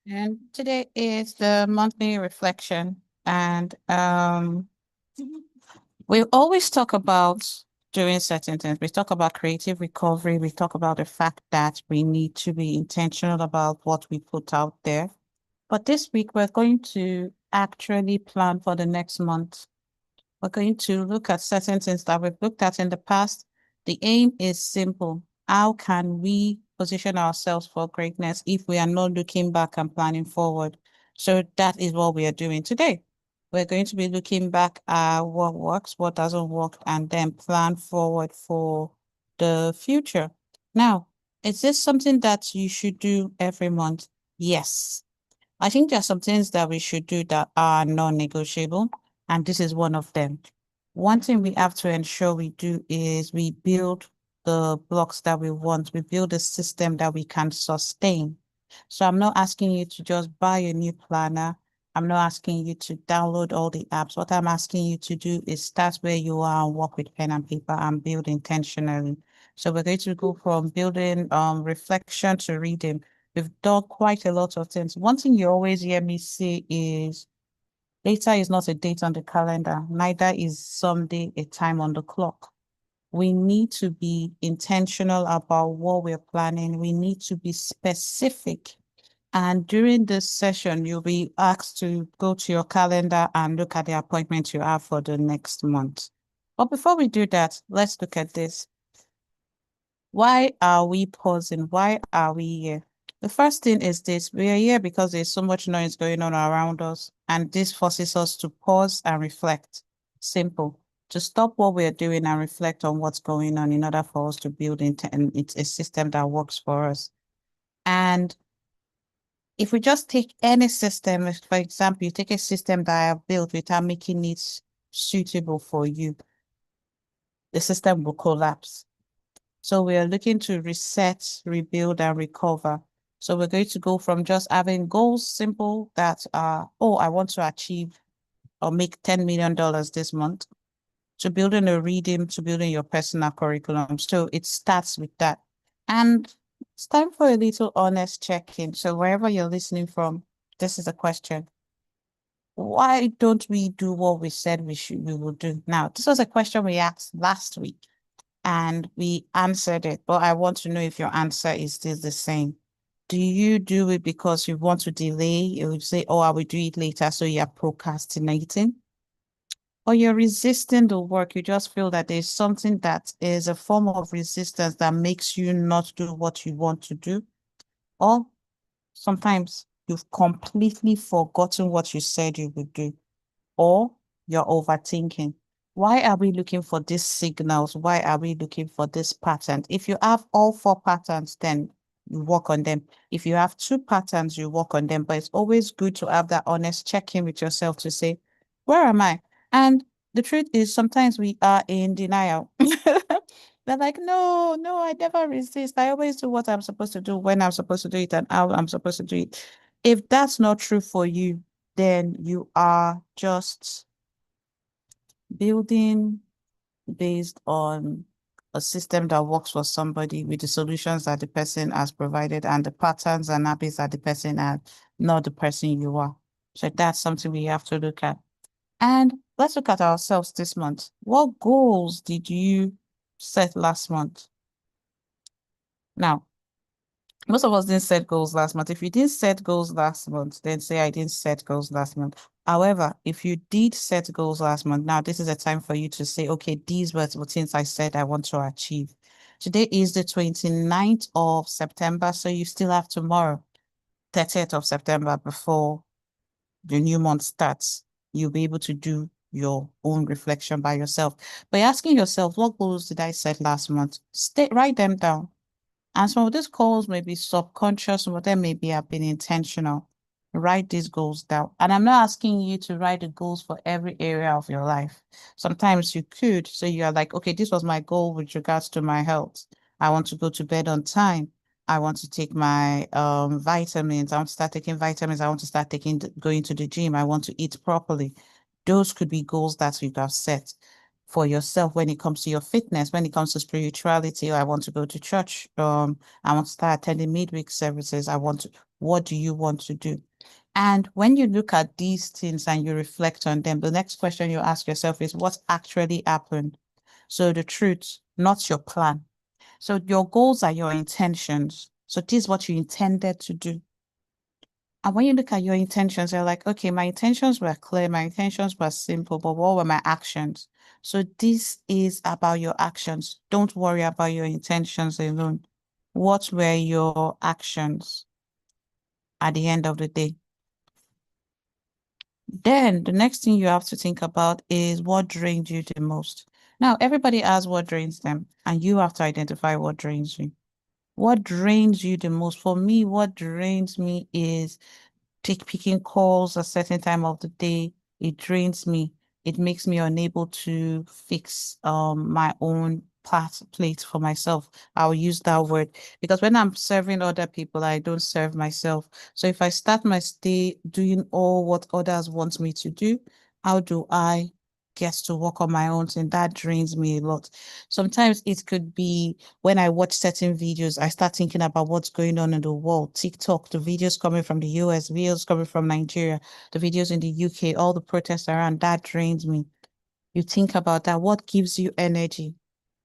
And today is the monthly reflection. And we always talk about doing certain things. We talk about creative recovery. We talk about the fact that we need to be intentional about what we put out there. But this week, we're going to actually plan for the next month. We're going to look at certain things that we've looked at in the past. The aim is simple. How can we position ourselves for greatness if we are not looking back and planning forward? So that is what we are doing today. We're going to be looking back at what works, what doesn't work, and then plan forward for the future. Now, is this something that you should do every month? Yes. I think there are some things that we should do that are non-negotiable, and this is one of them. One thing we have to ensure we do is we build the blocks that we want. We build a system that we can sustain. So I'm not asking you to just buy a new planner. I'm not asking you to download all the apps. What I'm asking you to do is start where you are and work with pen and paper and build intentionally. So we're going to go from building reflection to reading. We've done quite a lot of things. One thing you always hear me say is data is not a date on the calendar, neither is someday a time on the clock. We need to be intentional about what we're planning. We need to be specific. And during this session, you'll be asked to go to your calendar and look at the appointment you have for the next month. But before we do that, let's look at this. Why are we pausing? Why are we here? The first thing is this: we are here because there's so much noise going on around us, and this forces us to pause and reflect. Simple. To stop what we're doing and reflect on what's going on in order for us to build it's a system that works for us. And if we just take any system, for example, you take a system that I have built without making it suitable for you, the system will collapse. So we are looking to reset, rebuild, and recover. So we're going to go from just having goals simple that are, oh, I want to achieve or make $10 million this month, to building a reading, to building your personal curriculum. So it starts with that. And it's time for a little honest check-in. So wherever you're listening from, this is a question. Why don't we do what we said we will do? Now, this was a question we asked last week and we answered it, but I want to know if your answer is still the same. Do you do it because you want to delay? You would say, oh, I will do it later, so you're procrastinating? Or you're resisting the work, you just feel that there's something that is a form of resistance that makes you not do what you want to do? Or sometimes you've completely forgotten what you said you would do, or you're overthinking. Why are we looking for these signals? Why are we looking for this pattern? If you have all four patterns, then you work on them. If you have two patterns, you work on them. But it's always good to have that honest check-in with yourself to say, where am I? And the truth is, sometimes we are in denial. They're like, no, no, I never resist. I always do what I'm supposed to do when I'm supposed to do it and how I'm supposed to do it. If that's not true for you, then you are just building based on a system that works for somebody with the solutions that the person has provided and the patterns and habits that the person had, not the person you are. So that's something we have to look at. And let's look at ourselves this month. What goals did you set last month? Now, most of us didn't set goals last month. If you didn't set goals last month, then say I didn't set goals last month. However, if you did set goals last month, now this is a time for you to say, okay, these were the things I said I want to achieve. Today is the 29th of September, so you still have tomorrow, 30th of September, before the new month starts. You'll be able to do your own reflection by yourself. By asking yourself, what goals did I set last month? Write them down. And some of these goals may be subconscious, some of them maybe have been intentional. Write these goals down. And I'm not asking you to write the goals for every area of your life. Sometimes you could. So you are like, okay, this was my goal with regards to my health. I want to go to bed on time. I want to take my vitamins. I want to start taking vitamins. I want to start going to the gym. I want to eat properly. Those could be goals that you have set. for yourself when it comes to your fitness, when it comes to spirituality? I want to go to church. I want to start attending midweek services. What do you want to do? And when you look at these things and you reflect on them, the next question you ask yourself is what actually happened? So the truth, not your plan. So your goals are your intentions. So this is what you intended to do. And when you look at your intentions, you're like, okay, my intentions were clear, my intentions were simple, but what were my actions? So this is about your actions. Don't worry about your intentions alone. What were your actions at the end of the day? Then the next thing you have to think about is what drains you the most. Now, everybody has what drains them, and you have to identify what drains you. What drains you the most? For me, what drains me is picking calls a certain time of the day. It drains me. It makes me unable to fix my own plate for myself. I'll use that word because when I'm serving other people, I don't serve myself. So if I start my day doing all what others want me to do, how do I get to work on my own? And that drains me a lot. Sometimes it could be when I watch certain videos, I start thinking about what's going on in the world. TikTok, the videos coming from the US, videos coming from Nigeria, the videos in the UK, all the protests around, that drains me. You think about that. What gives you energy?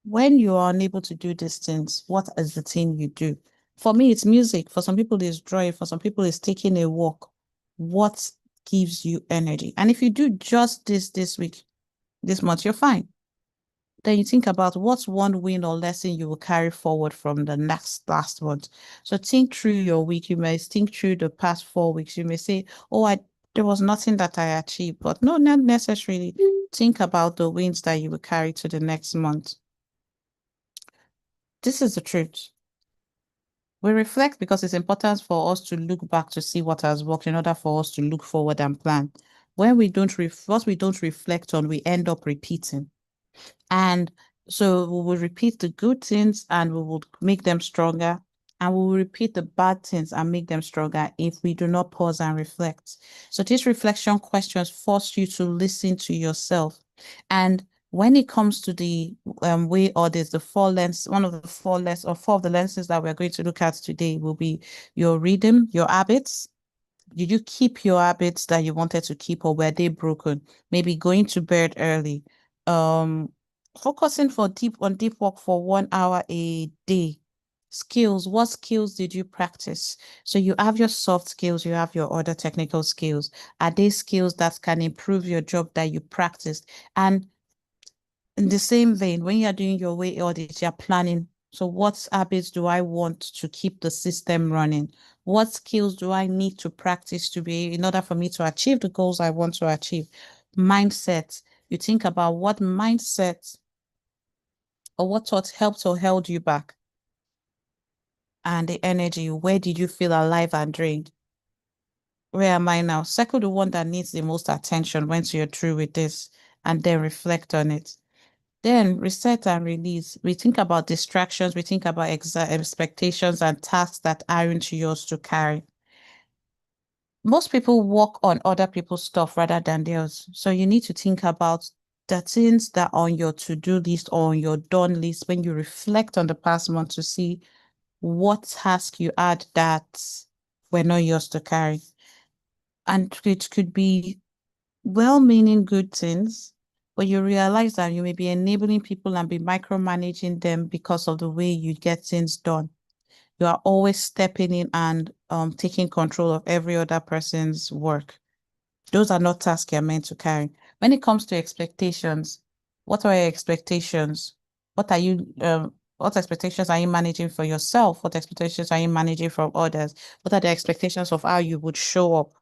When you are unable to do these things, what is the thing you do? For me, it's music. For some people, it's drawing. For some people, it's taking a walk. What gives you energy? And if you do just this week, this month, you're fine. Then you think about what's one win or lesson you will carry forward from the last month. So think through your week. You may think through the past 4 weeks. You may say, oh, there was nothing that I achieved, but no, not necessarily. Think about the wins that you will carry to the next month. This is the truth. We reflect because it's important for us to look back to see what has worked in order for us to look forward and plan. When we don't what we don't reflect on, we end up repeating. And so we will repeat the good things and we will make them stronger. And we will repeat the bad things and make them stronger if we do not pause and reflect. So these reflection questions force you to listen to yourself. And when it comes to the way audits, the one of the four of the lenses that we're going to look at today will be your rhythm, your habits. Did you keep your habits that you wanted to keep, or were they broken? Maybe going to bed early, um, focusing on deep work for 1 hour a day. Skills, what skills did you practice? So you have your soft skills, you have your other technical skills. Are they skills that can improve your job that you practiced? And in the same vein, when you're doing your way audit, you're planning. So what habits do I want to keep the system running? What skills do I need to practice to be in order for me to achieve the goals I want to achieve? Mindset. You think about what mindset or what thoughts helped or held you back, and the energy. Where did you feel alive and drained? Where am I now? Circle the one that needs the most attention once you're through with this, and then reflect on it. Then reset and release. We think about distractions, we think about expectations and tasks that aren't yours to carry. Most people work on other people's stuff rather than theirs. So you need to think about the things that are on your to-do list or on your done list when you reflect on the past month to see what task you had that were not yours to carry. And it could be well-meaning good things, but you realize that you may be enabling people and be micromanaging them because of the way you get things done. You are always stepping in and taking control of every other person's work. Those are not tasks you're meant to carry. When it comes to expectations, what are your expectations? What expectations are you managing for yourself? What expectations are you managing from others? What are the expectations of how you would show up?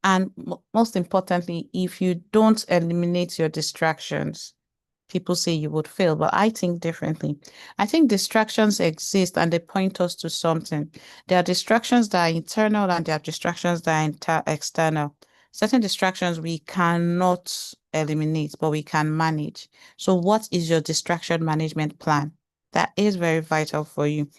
And most importantly, if you don't eliminate your distractions, people say you would fail, but I think differently. I think distractions exist and they point us to something. There are distractions that are internal and there are distractions that are external. Certain distractions we cannot eliminate, but we can manage. So what is your distraction management plan? That is very vital for you.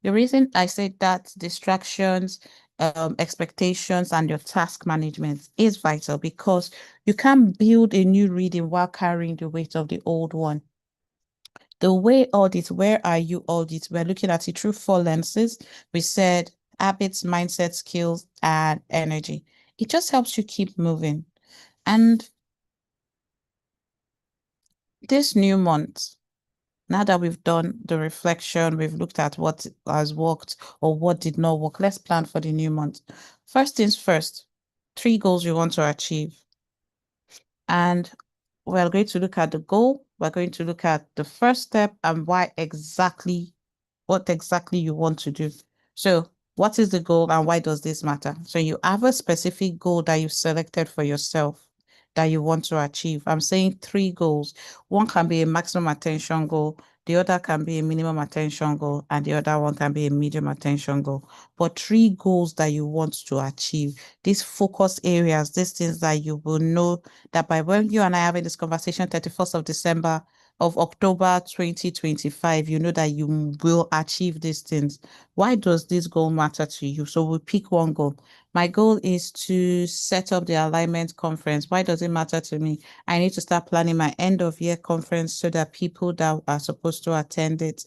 The reason I say that distractions expectations and your task management is vital because you can't build a new reading while carrying the weight of the old one. The way audit, where are you audit? We're looking at it through four lenses. We said habits, mindset, skills, and energy. It just helps you keep moving. And this new month, now that we've done the reflection, we've looked at what has worked or what did not work, let's plan for the new month. First things first, three goals you want to achieve. And we're going to look at the goal. We're going to look at the first step and what exactly you want to do. So what is the goal and why does this matter? So you have a specific goal that you selected for yourself that you want to achieve. I'm saying three goals. One can be a maximum attention goal. The other can be a minimum attention goal, and the other one can be a medium attention goal. But three goals that you want to achieve, these focus areas, these things that you will know that by when you and I are having this conversation, 31st of December of October 2025, you know that you will achieve these things. Why does this goal matter to you? So we pick one goal. My goal is to set up the alignment conference. Why does it matter to me? I need to start planning my end of year conference so that people that are supposed to attend it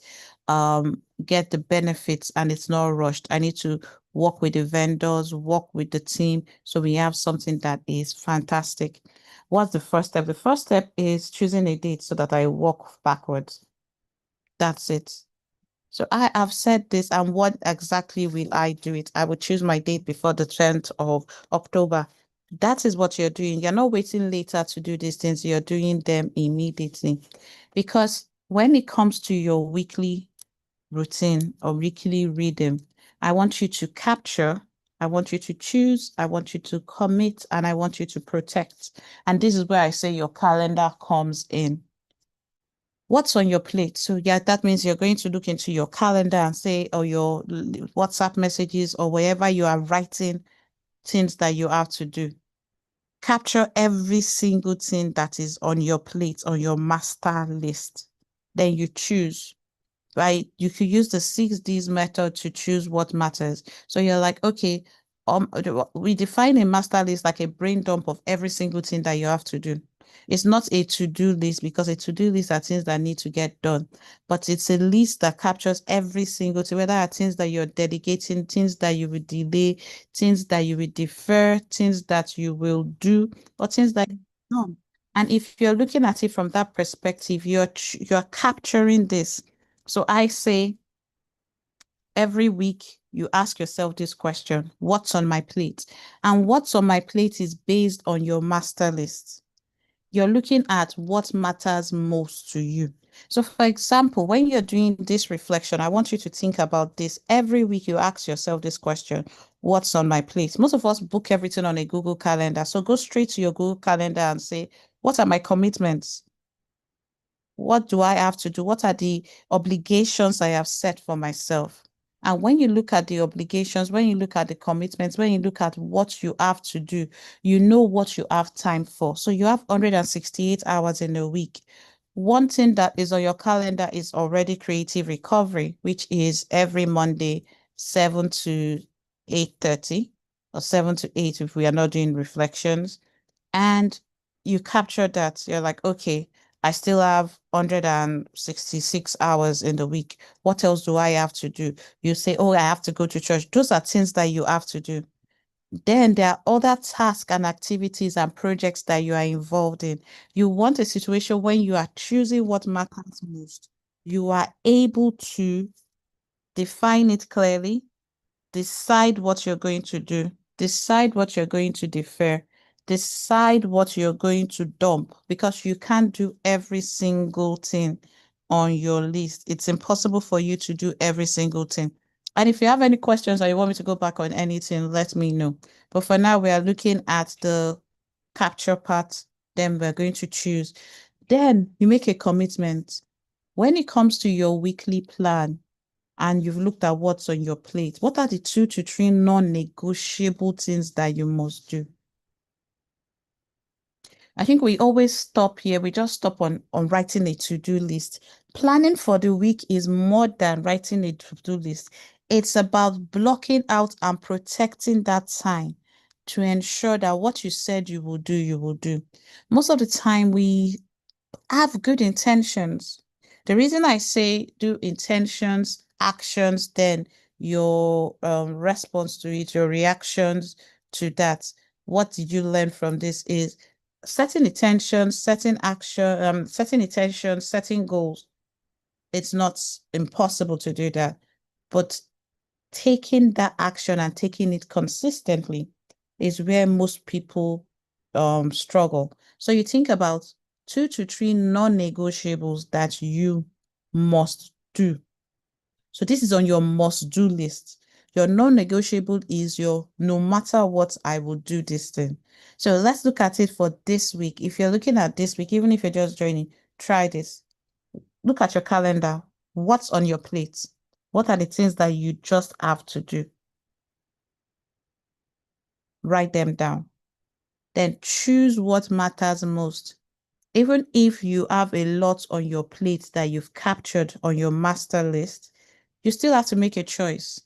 get the benefits and it's not rushed. I need to work with the vendors, work with the team so we have something that is fantastic. What's the first step? The first step is choosing a date so that I walk backwards. That's it. So I have said this, and what exactly will I do it? I will choose my date before the 10th of October. That is what you're doing. You're not waiting later to do these things. You're doing them immediately. Because when it comes to your weekly routine or weekly rhythm, I want you to capture, I want you to choose, I want you to commit, and I want you to protect. And this is where I say your calendar comes in. What's on your plate? So yeah, that means you're going to look into your calendar and say, or your WhatsApp messages or wherever you are writing things that you have to do. Capture every single thing that is on your plate, on your master list. Then you choose, right? You could use the 6Ds method to choose what matters. So you're like, okay, we define a master list like a brain dump of every single thing that you have to do. It's not a to-do list because a to-do list are things that need to get done, but it's a list that captures every single thing, whether are things that you're delegating, things that you will delay, things that you will defer, things that you will do, or things that no. And if you're looking at it from that perspective, you're capturing this. So I say every week you ask yourself this question, what's on my plate? And what's on my plate is based on your master list. You're looking at what matters most to you. So for example, when you're doing this reflection, I want you to think about this. Every week you ask yourself this question, what's on my plate? Most of us book everything on a Google Calendar. So go straight to your Google Calendar and say, what are my commitments? What do I have to do? What are the obligations I have set for myself? And when you look at the obligations, when you look at the commitments, when you look at what you have to do, you know what you have time for. So you have 168 hours in a week. One thing that is on your calendar is already creative recovery, which is every Monday, 7 to 8:30 or 7 to 8 if we are not doing reflections. And you capture that. You're like, okay, I still have 166 hours in the week. What else do I have to do? You say, oh, I have to go to church. Those are things that you have to do. Then there are other tasks and activities and projects that you are involved in. You want a situation when you are choosing what matters most. You are able to define it clearly, decide what you're going to do, decide what you're going to defer, decide what you're going to dump because you can't do every single thing on your list. It's impossible for you to do every single thing. And if you have any questions or you want me to go back on anything, let me know. But for now, we are looking at the capture part. Then we're going to choose. Then you make a commitment. When it comes to your weekly plan, and you've looked at what's on your plate, what are the 2 to 3 non-negotiable things that you must do? I think we always stop here. We just stop on writing a to-do list. Planning for the week is more than writing a to-do list. It's about blocking out and protecting that time to ensure that what you said you will do, you will do. Most of the time, we have good intentions. The reason I say do intentions, actions, then your response to it, your reactions to that. What did you learn from this is setting intentions, setting action, setting intentions, setting goals. It's not impossible to do that, but taking that action and taking it consistently is where most people struggle. So you think about 2 to 3 non-negotiables that you must do. So this is on your must-do list. Your non-negotiable is your no matter what, I will do this thing. So let's look at it for this week. If you're looking at this week, even if you're just joining, try this. Look at your calendar. What's on your plate? What are the things that you just have to do? Write them down. Then choose what matters most. Even if you have a lot on your plate that you've captured on your master list, you still have to make a choice.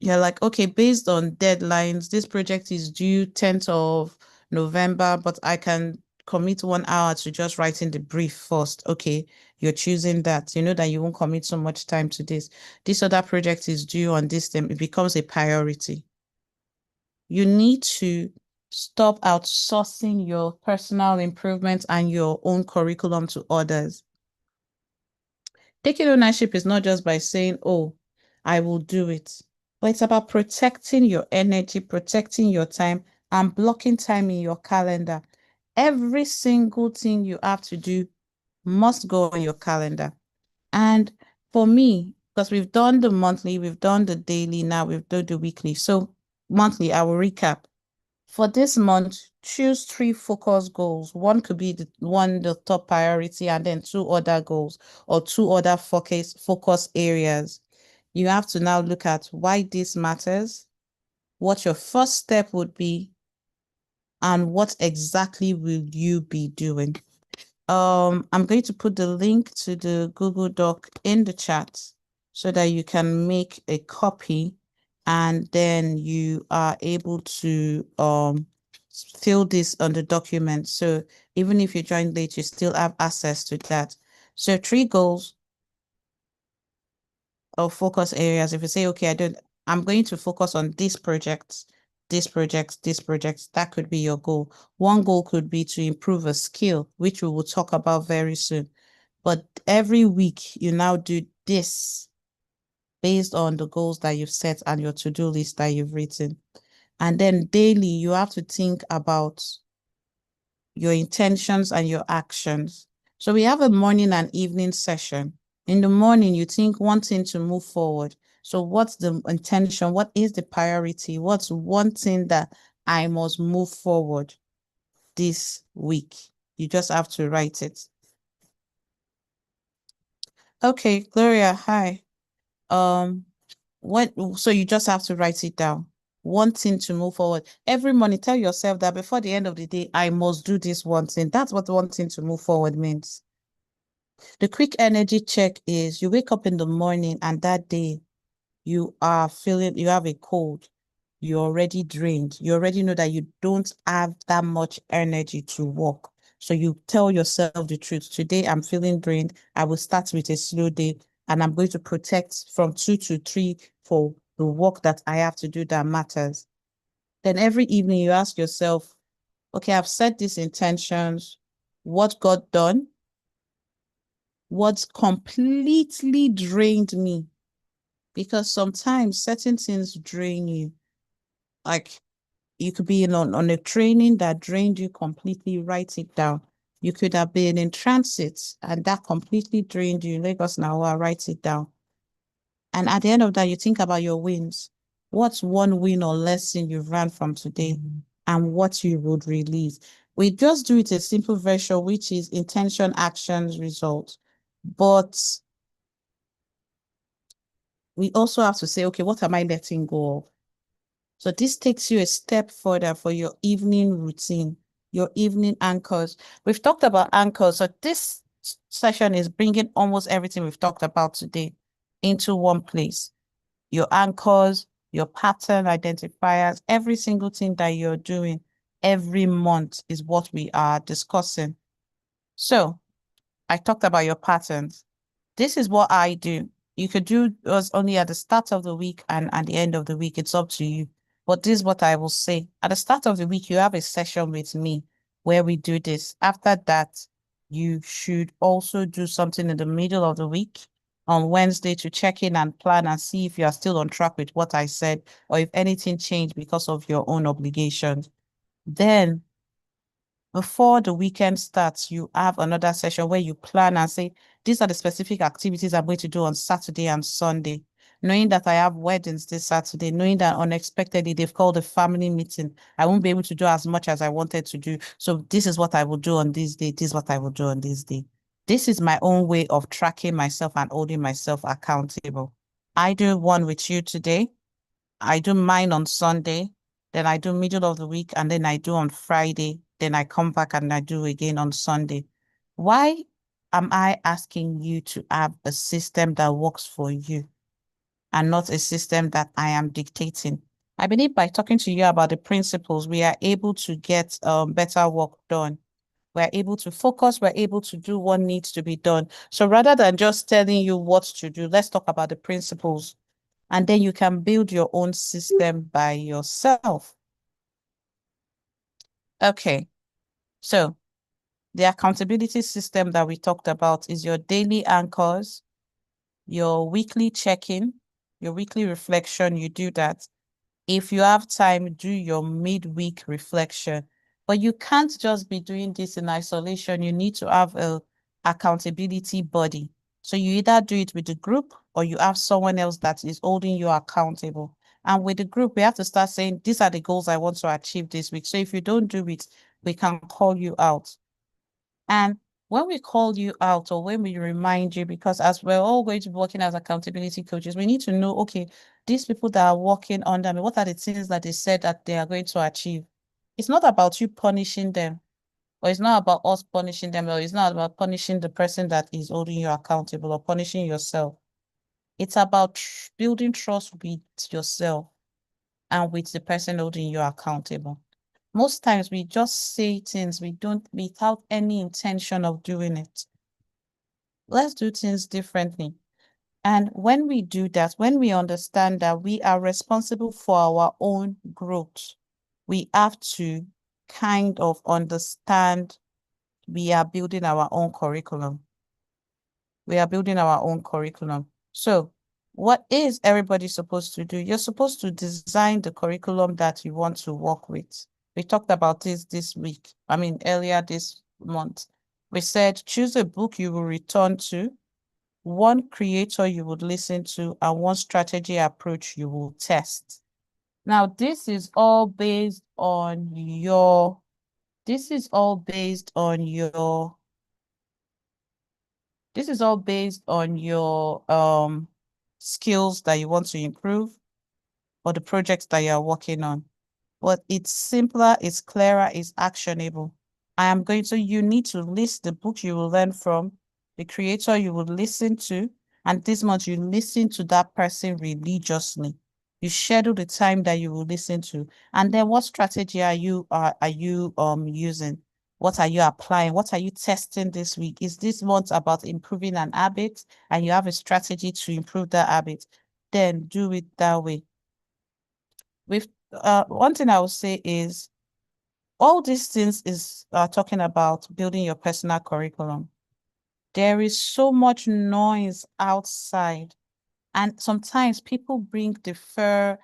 You're like, okay, based on deadlines, this project is due 10th of November, but I can commit 1 hour to just writing the brief first. Okay, you're choosing that. You know that you won't commit so much time to this. This other project is due on this time. It becomes a priority. You need to stop outsourcing your personal improvement and your own curriculum to others. Taking ownership is not just by saying, oh, I will do it, but it's about protecting your energy, protecting your time, and blocking time in your calendar. Every single thing you have to do must go on your calendar. And for me, because we've done the monthly, we've done the daily, now we've done the weekly. So monthly, I will recap. For this month, choose 3 focus goals. One could be the top priority, and then 2 other goals or 2 other focus areas. You have to now look at why this matters, what your first step would be, and what exactly will you be doing. I'm going to put the link to the Google Doc in the chat so that you can make a copy, and then you are able to fill this on the document. So even if you join late, you still have access to that. So 3 goals or focus areas. If you say, okay, I'm going to focus on this project, this project, this project, that could be your goal. One goal could be to improve a skill, which we will talk about very soon. But every week you now do this based on the goals that you've set and your to-do list that you've written. And then daily, you have to think about your intentions and your actions. So we have a morning and evening session. In the morning, you think wanting to move forward. So what's the intention? What is the priority? What's one thing that I must move forward this week? You just have to write it. Okay, Gloria, hi. Um, so you just have to write it down. One thing to move forward. Every morning, tell yourself that before the end of the day, I must do this one thing. That's what one thing to move forward means. The quick energy check is you wake up in the morning and that day you have a cold. You're already drained. You already know that you don't have that much energy to work. So you tell yourself the truth. Today I'm feeling drained. I will start with a slow day and I'm going to protect from 2 to 3 for the work that I have to do that matters. Then every evening you ask yourself, okay, I've set these intentions. What got done? What's completely drained me? Because sometimes certain things drain you. Like you could be on a training that drained you completely, write it down. You could have been in transit and that completely drained you. Lagos now, write it down. And at the end of that, you think about your wins. What's one win or lesson you've learned from today and what you would release? We just do it a simple version, which is intention, actions, result. But we also have to say, okay, what am I letting go of? So this takes you a step further for your evening routine, your evening anchors. We've talked about anchors. So this session is bringing almost everything we've talked about today into one place. your anchors, your pattern identifiers, every single thing that you're doing every month is what we are discussing. So I talked about your patterns. This is what I do. You could do us only at the start of the week and at the end of the week. It's up to you. But this is what I will say. At the start of the week, you have a session with me where we do this. After that, you should also do something in the middle of the week on Wednesday to check in and plan and see if you are still on track with what I said or if anything changed because of your own obligations. Then before the weekend starts, you have another session where you plan and say, these are the specific activities I'm going to do on Saturday and Sunday. Knowing that I have weddings this Saturday, knowing that unexpectedly they've called a family meeting, I won't be able to do as much as I wanted to do. So this is what I will do on this day. This is what I will do on this day. This is my own way of tracking myself and holding myself accountable. I do one with you today. I do mine on Sunday, then I do middle of the week, and then I do on Friday. Then I come back and I do again on Sunday. Why am I asking you to have a system that works for you and not a system that I am dictating? I believe by talking to you about the principles, we are able to get better work done. We're able to focus, we're able to do what needs to be done. So rather than just telling you what to do, let's talk about the principles. And then you can build your own system by yourself. Okay, so the accountability system that we talked about is your daily anchors, your weekly check-in, your weekly reflection, you do that. If you have time, do your midweek reflection. But you can't just be doing this in isolation. You need to have a accountability body. So you either do it with the group or you have someone else that is holding you accountable. And with the group, we have to start saying, these are the goals I want to achieve this week. So if you don't do it, we can call you out. And when we call you out or when we remind you, because as we're all going to be working as accountability coaches, we need to know, okay, these people that are working under me, what are the things that they said that they are going to achieve? It's not about you punishing them, or it's not about us punishing them, or it's not about punishing the person that is holding you accountable or punishing yourself. It's about building trust with yourself and with the person holding you accountable. Most times we just say things we don't without any intention of doing it. Let's do things differently. And when we do that, when we understand that we are responsible for our own growth, we have to kind of understand we are building our own curriculum. We are building our own curriculum. So what is everybody supposed to do? You're supposed to design the curriculum that you want to work with. We talked about this week. I mean, earlier this month. We said, choose a book you will return to, one creator you would listen to, and one strategy approach you will test. Now, this is all based on your This is all based on your skills that you want to improve or the projects that you're working on. But it's simpler, it's clearer, it's actionable. You need to list the book you will learn from, the creator you will listen to, and this month you listen to that person religiously. You schedule the time that you will listen to, and then what strategy are you using? What are you applying? What are you testing this week? Is this month about improving an habit and you have a strategy to improve that habit? Then do it that way. With one thing I would say is all these things is talking about building your personal curriculum. There is so much noise outside, and sometimes people bring different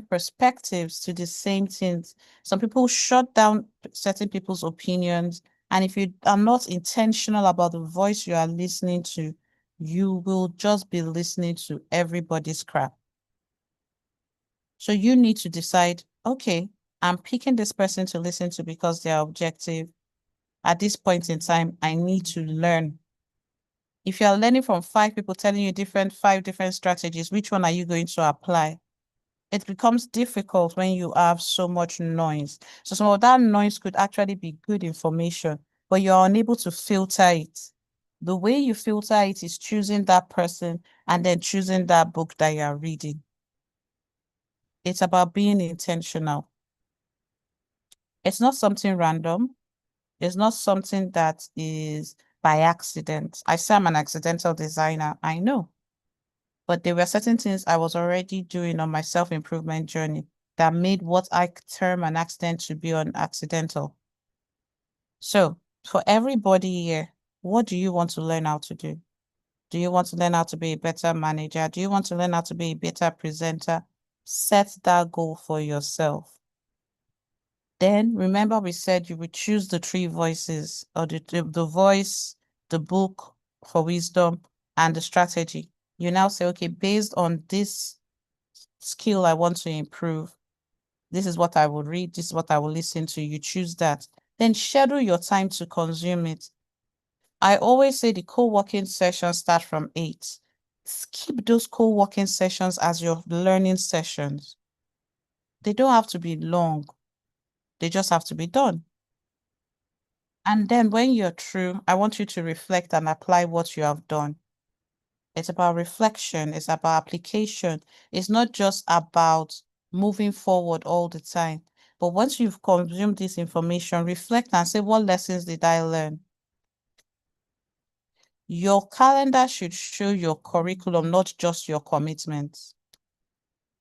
perspectives to the same things. Some people shut down certain people's opinions, and if you are not intentional about the voice you are listening to, you will just be listening to everybody's crap. So you need to decide, okay, I'm picking this person to listen to because they're objective. At this point in time, I need to learn. If you're learning from 5 people telling you 5 different strategies, which one are you going to apply? It becomes difficult when you have so much noise. So some of that noise could actually be good information, but you're unable to filter it. The way you filter it is choosing that person and then choosing that book that you are reading. It's about being intentional. It's not something random. It's not something that is by accident. I say I'm an accidental designer. I know. But there were certain things I was already doing on my self-improvement journey that made what I term an accident to be an accidental. So for everybody here, what do you want to learn how to do? Do you want to learn how to be a better manager? Do you want to learn how to be a better presenter? Set that goal for yourself. Then remember we said you would choose the three voices or the voice, the book for wisdom, and the strategy. You now say, okay, based on this skill I want to improve, this is what I will read, this is what I will listen to. You choose that. Then schedule your time to consume it. I always say the co-working sessions start from 8. Skip those co-working sessions as your learning sessions. They don't have to be long. They just have to be done. And then when you're through, I want you to reflect and apply what you have done. It's about reflection. It's about application. It's not just about moving forward all the time. But once you've consumed this information, reflect and say, what lessons did I learn? Your calendar should show your curriculum, not just your commitments.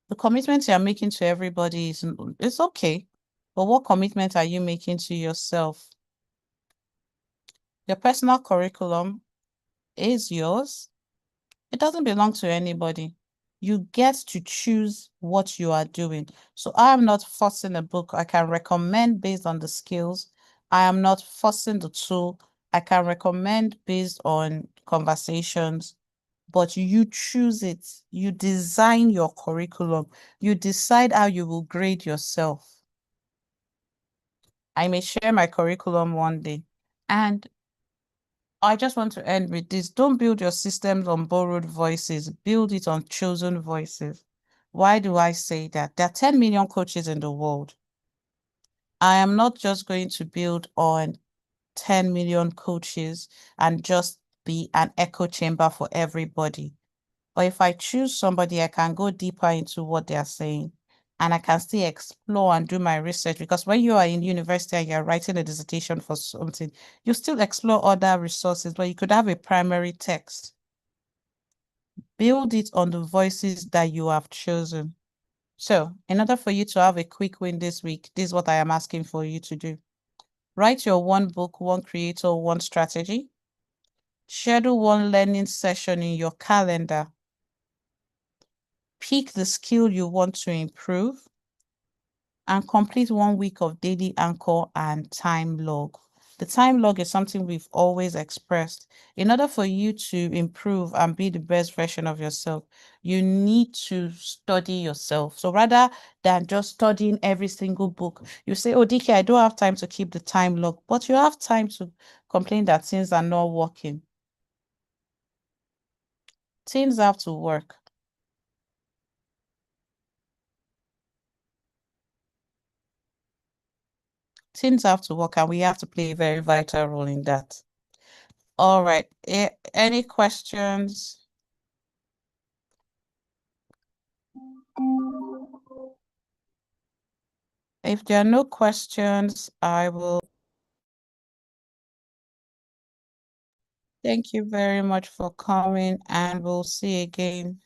The commitments you're making to everybody is it's okay. But what commitment are you making to yourself? Your personal curriculum is yours. It doesn't belong to anybody. You get to choose what you are doing. So I am not forcing a book. I can recommend based on the skills. I am not forcing the tool. I can recommend based on conversations, but you choose it. You design your curriculum. You decide how you will grade yourself. I may share my curriculum one day. And I just want to end with this. Don't build your systems on borrowed voices. Build it on chosen voices. Why do I say that? There are 10 million coaches in the world. I am not just going to build on 10 million coaches and just be an echo chamber for everybody. But if I choose somebody, I can go deeper into what they are saying and I can still explore and do my research, because when you are in university and you're writing a dissertation for something, you still explore other resources, but you could have a primary text. Build it on the voices that you have chosen. So in order for you to have a quick win this week, this is what I am asking for you to do. Write your one book, one creator, one strategy. Schedule one learning session in your calendar. Pick the skill you want to improve and complete 1 week of daily anchor and time log. The time log is something we've always expressed. In order for you to improve and be the best version of yourself, you need to study yourself. So rather than just studying every single book, you say, oh, DK, I don't have time to keep the time log, but you have time to complain that things are not working. Things have to work. Things have to work, and we have to play a very vital role in that. All right. Any questions? If there are no questions, I will thank you very much for coming and we'll see you again.